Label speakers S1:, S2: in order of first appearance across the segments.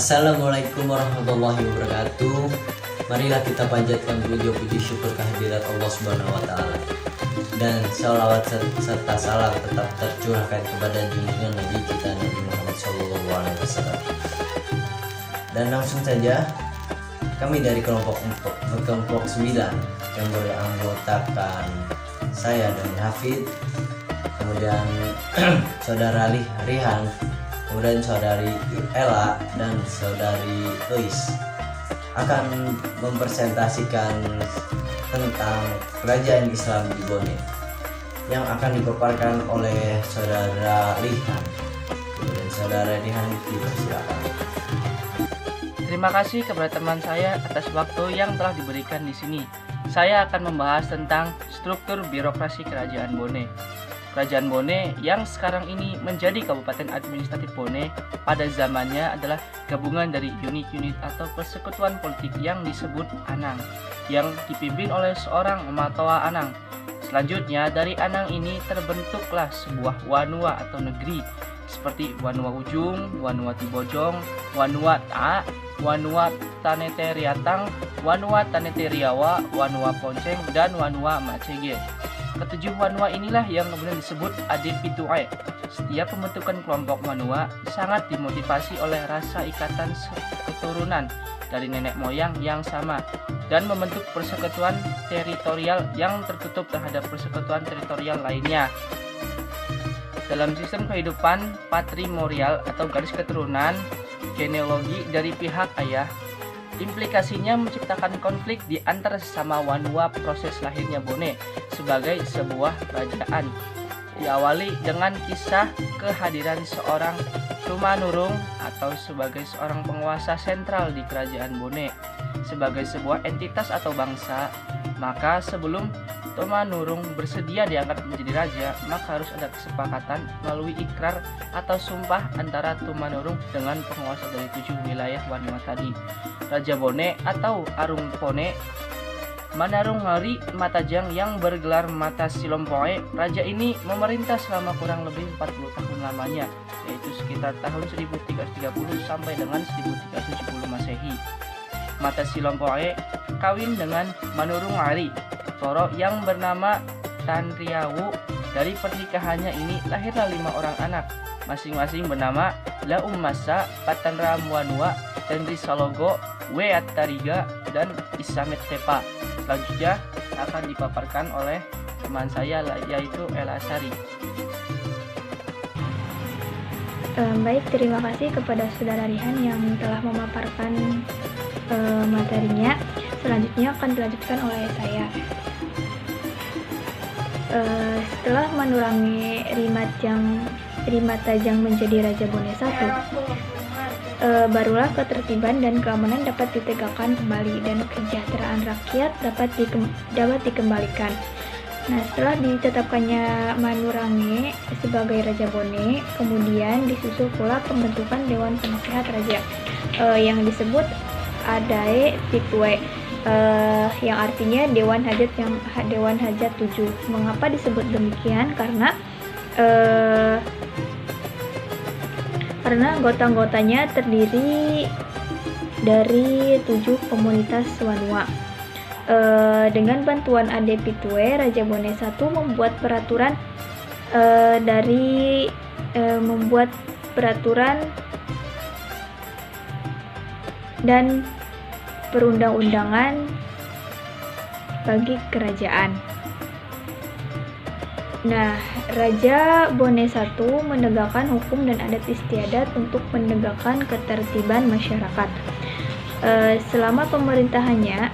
S1: Assalamualaikum warahmatullahi wabarakatuh. Marilah kita panjatkan puji syukur kehadirat Allah Subhanahu wa taala. Dan sholawat serta salam tetap tercurahkan kepada junjungan Nabi kita Nabi Muhammad SAW. Dan langsung saja kami dari kelompok 9 yang beranggotakan saya dan Hafid, kemudian saudara Rihan, kemudian saudari Ella dan saudari Lois akan mempresentasikan tentang kerajaan Islam di Bone yang akan dipaparkan oleh saudara Rihan. Kemudian saudara Rihan dipersilakan.
S2: Terima kasih kepada teman saya atas waktu yang telah diberikan di sini. Saya akan membahas tentang struktur birokrasi Kerajaan Bone. Kerajaan Bone yang sekarang ini menjadi Kabupaten Administratif Bone pada zamannya adalah gabungan dari unit-unit atau persekutuan politik yang disebut Anang, yang dipimpin oleh seorang Matoa Anang. Selanjutnya dari Anang ini terbentuklah sebuah wanua atau negeri seperti Wanua Ujung, Wanua Tibojong, Wanua Ta, Wanua Taneteriatang, Wanua Taneteriawa, Wanua Ponceng, dan Wanua Macege. Ketujuh wanua inilah yang kemudian disebut Adepituae. Setiap pembentukan kelompok wanua sangat dimotivasi oleh rasa ikatan keturunan dari nenek moyang yang sama dan membentuk persekutuan teritorial yang tertutup terhadap persekutuan teritorial lainnya. Dalam sistem kehidupan patrimonial atau garis keturunan genealogi dari pihak ayah, implikasinya menciptakan konflik di antara sesama wanua proses lahirnya Bone sebagai sebuah kerajaan. Diawali dengan kisah kehadiran seorang Tumanurung atau sebagai seorang penguasa sentral di kerajaan Bone. Sebagai sebuah entitas atau bangsa, maka sebelum Tumanurung bersedia diangkat menjadi raja, maka harus ada kesepakatan melalui ikrar atau sumpah antara Tumanurung dengan penguasa dari 7 wilayah wanua tadi. Raja Bone atau Arung Pone Manarung Ngari Matajang yang bergelar Mata Silompoe, raja ini memerintah selama kurang lebih 40 tahun lamanya, yaitu sekitar tahun 1330 sampai dengan 1370 Masehi. Mata Silompoe kawin dengan Manurung Ngari Toro yang bernama Tanriawu. Dari pernikahannya ini lahirlah 5 orang anak, masing-masing bernama Laumasa, Patanra Muanua, Tenri Salogo, Weatariga, dan Isamet Tepa. Selanjutnya akan dipaparkan oleh teman saya yaitu Ella Sari.
S3: Baik, terima kasih kepada saudara Rihan yang telah memaparkan materinya. Selanjutnya akan dilanjutkan oleh saya. Setelah menurangi Rimatajang menjadi Raja Bone I, barulah ketertiban dan keamanan dapat ditegakkan kembali dan kesejahteraan rakyat dapat dikembalikan. Nah, setelah ditetapkannya Manurange sebagai Raja Bone, kemudian disusul pula pembentukan Dewan Penasehat Raja yang disebut Adae Pitue, yang artinya Dewan Hajat 7. Mengapa disebut demikian? Karena anggota-anggotanya terdiri dari 7 komunitas wanua. Dengan bantuan Adepitue, Raja Bone I membuat peraturan dan perundang-undangan bagi kerajaan. Nah, Raja Bone I menegakkan hukum dan adat istiadat untuk menegakkan ketertiban masyarakat. Selama pemerintahannya,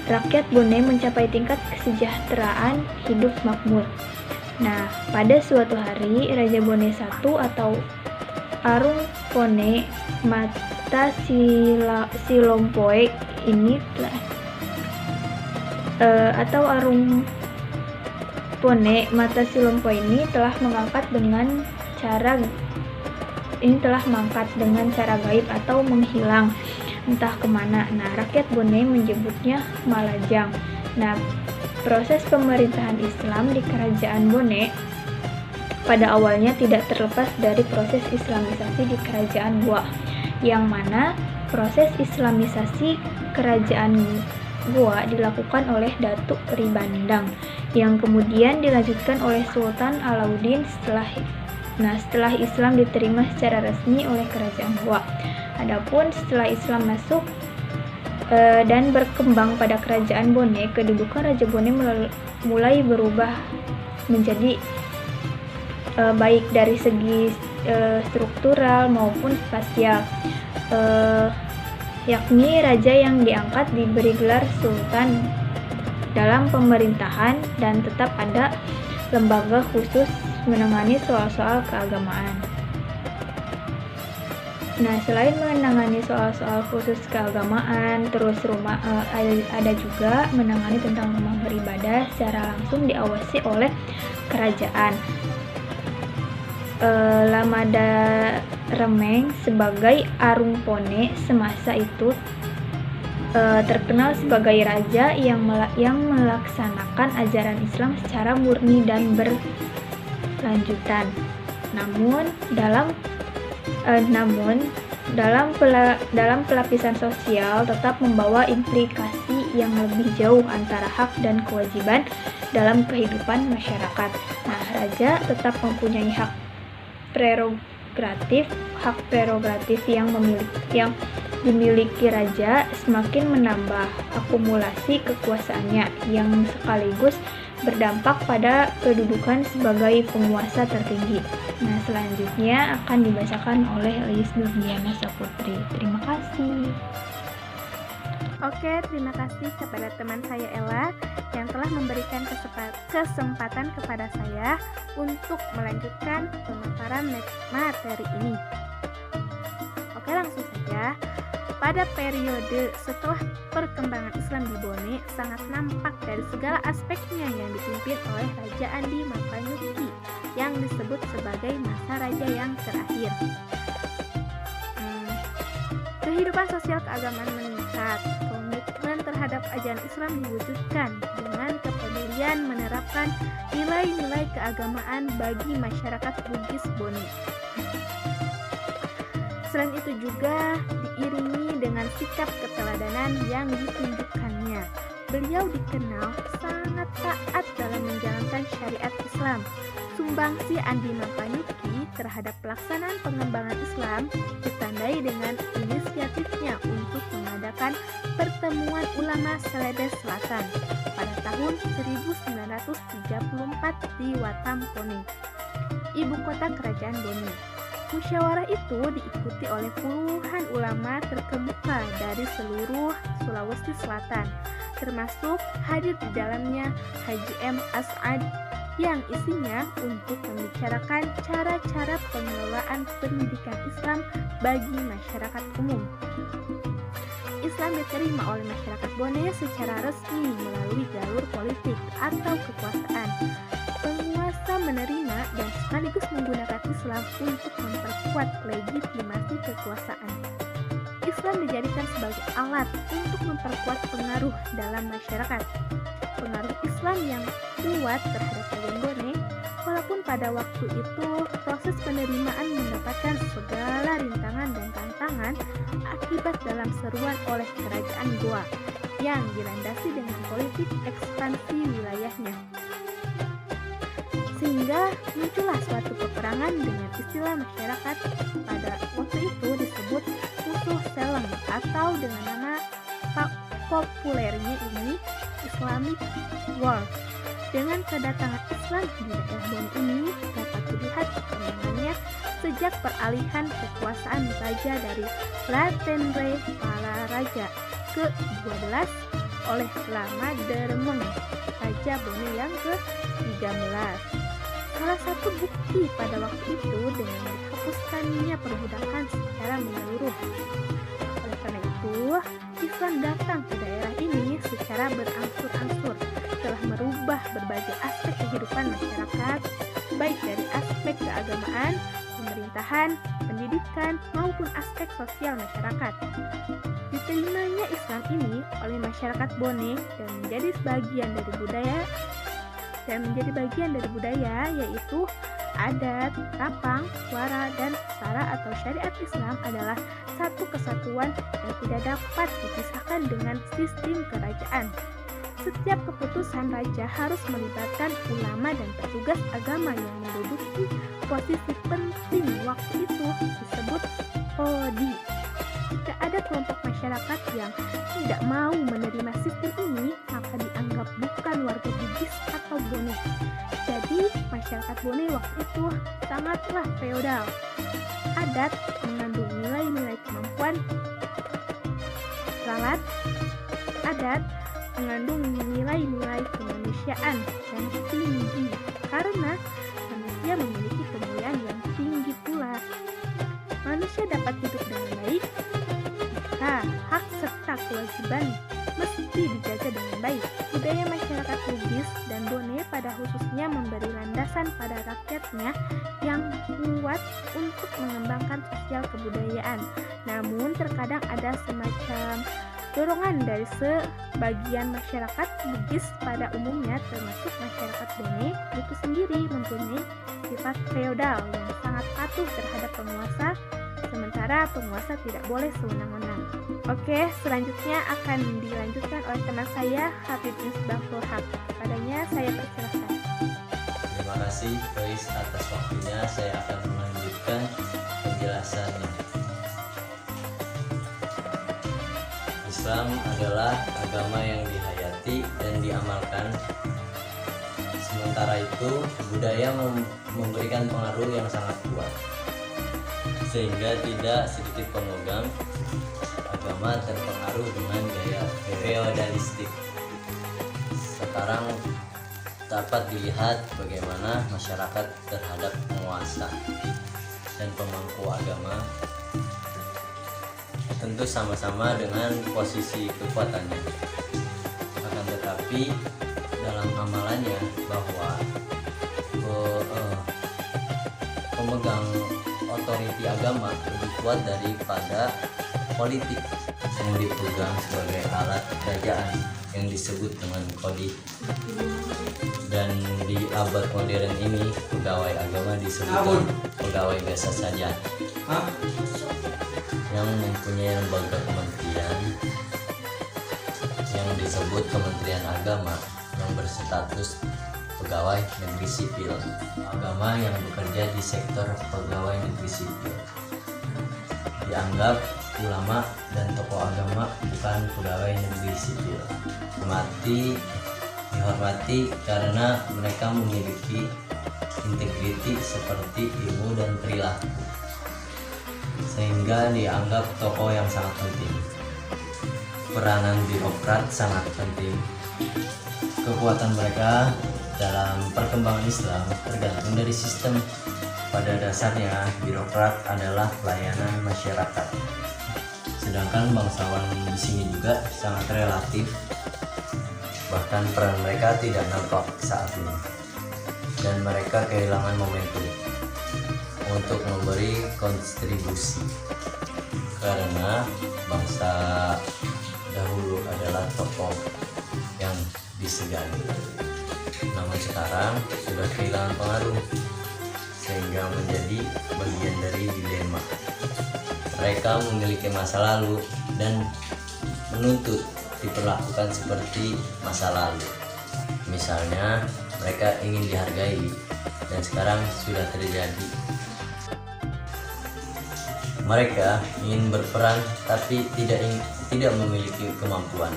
S3: rakyat Bone mencapai tingkat kesejahteraan hidup makmur. Nah, pada suatu hari, Raja Bone I atau Arung Pone Mata Silompoe ini atau Arung Pone Mata Silompoe ini telah mangkat dengan cara gaib atau menghilang entah kemana. Nah, rakyat Bone menyebutnya Malajang. Nah, proses pemerintahan Islam di Kerajaan Bone pada awalnya tidak terlepas dari proses Islamisasi di Kerajaan Goa, yang mana proses Islamisasi kerajaan Goa dilakukan oleh Datuk Ribandang yang kemudian dilanjutkan oleh Sultan Alauddin setelah Islam diterima secara resmi oleh kerajaan Goa. Adapun setelah Islam masuk dan berkembang pada kerajaan Bone, kedudukan Raja Bone mulai berubah menjadi baik dari segi struktural maupun spasial, yakni raja yang diangkat diberi gelar sultan dalam pemerintahan dan tetap ada lembaga khusus menangani soal-soal keagamaan. Nah, selain menangani soal-soal khusus keagamaan, terus ada juga menangani tentang rumah beribadah secara langsung diawasi oleh kerajaan. Lamada Remeng sebagai Arungpone semasa itu terkenal sebagai raja yang melaksanakan ajaran Islam secara murni dan berlanjutan. Namun dalam pelapisan sosial tetap membawa implikasi yang lebih jauh antara hak dan kewajiban dalam kehidupan masyarakat. Nah, raja tetap mempunyai hak prerogatif yang dimiliki raja semakin menambah akumulasi kekuasaannya yang sekaligus berdampak pada kedudukan sebagai penguasa tertinggi. Nah, selanjutnya akan dibacakan oleh Elis Nurdiana Saputri. Terima kasih.
S4: Oke, terima kasih kepada teman saya Ella yang telah memberikan kesempatan kepada saya untuk melanjutkan pemaparan materi ini. Oke, langsung saja. Pada periode setelah perkembangan Islam di Bone sangat nampak dari segala aspeknya yang dipimpin oleh Raja Andi Mappanyukki yang disebut sebagai masa raja yang terakhir. Kehidupan sosial keagamaan meningkat, komitmen terhadap ajaran Islam diwujudkan dengan kepedulian menerapkan nilai-nilai keagamaan bagi masyarakat Bugis Bone. Selain itu juga diiringi dengan sikap keteladanan yang ditunjukkannya. Beliau dikenal sangat taat dalam menjalankan syariat Islam. Sumbangsi Andi Mappanyukki terhadap pelaksanaan pengembangan Islam ditandai dengan inisiatifnya untuk mengadakan pertemuan ulama Seledes Selatan pada tahun 1934 di Watampone, ibu kota kerajaan Bone. Musyawarah itu diikuti oleh puluhan ulama terkemuka dari seluruh Sulawesi Selatan, termasuk hadir di dalamnya Haji M. As'ad yang isinya untuk membicarakan cara-cara pengelolaan pendidikan Islam bagi masyarakat umum. Islam diterima oleh masyarakat Bone secara resmi melalui jalur politik atau kekuasaan. Penguasa menerima dan sekaligus menggunakan Islam untuk memperkuat legitimasi kekuasaan. Islam dijadikan sebagai alat untuk memperkuat pengaruh dalam masyarakat. Pengaruh Islam yang kuat terhadap kerajaan Bone, walaupun pada waktu itu proses penerimaan mendapatkan segala rintangan dan tantangan akibat dalam seruan oleh kerajaan Goa yang dilandasi dengan politik ekspansi wilayahnya. Sehingga muncullah suatu peperangan dengan istilah masyarakat pada waktu itu disebut Musuh Seleng atau dengan nama populernya ini Islamic War. Dengan kedatangan Islam di daerah Bone ini dapat dilihat perkembangannya sejak peralihan kekuasaan raja dari Latenre Palaraja ke-12 oleh Lama Dermeng, Raja Bone yang ke-13. Salah satu bukti pada waktu itu dengan dihapuskannya perbudakan secara menyeluruh. Oleh karena itu, Islam datang ke daerah ini secara berangsur-angsur, telah merubah berbagai aspek kehidupan masyarakat, baik dari aspek keagamaan, pemerintahan, pendidikan, maupun aspek sosial masyarakat. Diterimanya Islam ini oleh masyarakat Bone dan menjadi bagian dari budaya yaitu adat, rapang, wara, dan sara atau syariat Islam adalah satu kesatuan yang tidak dapat dipisahkan dengan sistem kerajaan. Setiap keputusan raja harus melibatkan ulama dan petugas agama yang menduduki posisi penting waktu itu disebut qadi. Jika ada kelompok masyarakat yang tidak mau menerima sistem ini, maka dianggap bukan warga Bugis atau Bone. Jadi, masyarakat Bone waktu itu sangatlah feodal. Adat mengandung nilai-nilai kemampuan ralat. Adat mengandung nilai-nilai kemanusiaan yang tinggi karena manusia memiliki kemuliaan yang tinggi pula. Manusia dapat hidup dengan baik jika hak serta kewajiban mesti dijaga dengan baik. Budaya masyarakat Bugis dan Bone pada khususnya memberi landasan pada rakyatnya yang kuat untuk mengembangkan sosial kebudayaan. Namun terkadang ada semacam dorongan dari sebagian masyarakat Bugis pada umumnya, termasuk masyarakat Bone, itu sendiri mempunyai sifat feodal yang sangat patuh terhadap penguasa, sementara penguasa tidak boleh sewenang-wenang. Oke, selanjutnya akan dilanjutkan oleh teman saya, Habib Misbahul Haq. Kepadanya saya persilahkan.
S1: Terima kasih Faiz atas waktunya. Saya akan melanjutkan penjelasannya. Islam adalah agama yang dihayati dan diamalkan. Sementara itu, budaya memberikan pengaruh yang sangat kuat, sehingga tidak sedikit pemegang agama terpengaruh dengan gaya feodalistik. Sekarang dapat dilihat bagaimana masyarakat terhadap penguasa dan pemangku agama tentu sama-sama dengan posisi kekuatannya. Akan tetapi dalam amalannya bahwa pemegang otoriti agama lebih kuat daripada politik yang dipegang sebagai alat kerajaan yang disebut dengan qadi. Dan di abad modern ini pegawai agama disebut pegawai biasa saja yang mempunyai lembaga kementerian yang disebut Kementerian Agama yang berstatus pegawai negeri sipil. Agama yang bekerja di sektor pegawai negeri sipil dianggap ulama dan tokoh agama bukan pegawai negeri sipil. Dihormati karena mereka memiliki integriti seperti ilmu dan perilaku, sehingga dianggap tokoh yang sangat penting. Peranan birokrat sangat penting. Kekuatan mereka dalam perkembangan Islam tergantung dari sistem. Pada dasarnya, birokrat adalah pelayanan masyarakat. Sedangkan bangsawan di sini juga sangat relatif. Bahkan peran mereka tidak nampak saat ini. Dan mereka kehilangan momentum untuk memberi kontribusi karena bangsa dahulu adalah tokoh yang disegani, namun sekarang sudah kehilangan pengaruh sehingga menjadi bagian dari dilema. Mereka memiliki masa lalu dan menuntut diperlakukan seperti masa lalu. Misalnya mereka ingin dihargai dan sekarang sudah terjadi. Mereka ingin berperan tapi tidak memiliki kemampuan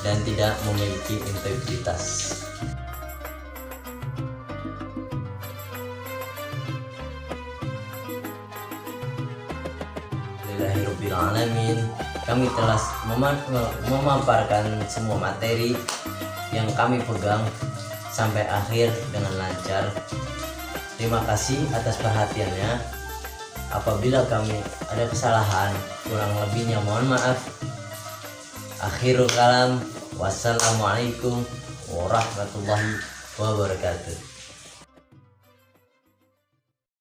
S1: dan tidak memiliki integritas. Alhamdulillahirobbilalamin. Kami telah memaparkan semua materi yang kami pegang sampai akhir dengan lancar. Terima kasih atas perhatiannya. Apabila kami ada kesalahan, kurang lebihnya mohon maaf. Akhirul kalam, wassalamualaikum warahmatullahi wabarakatuh.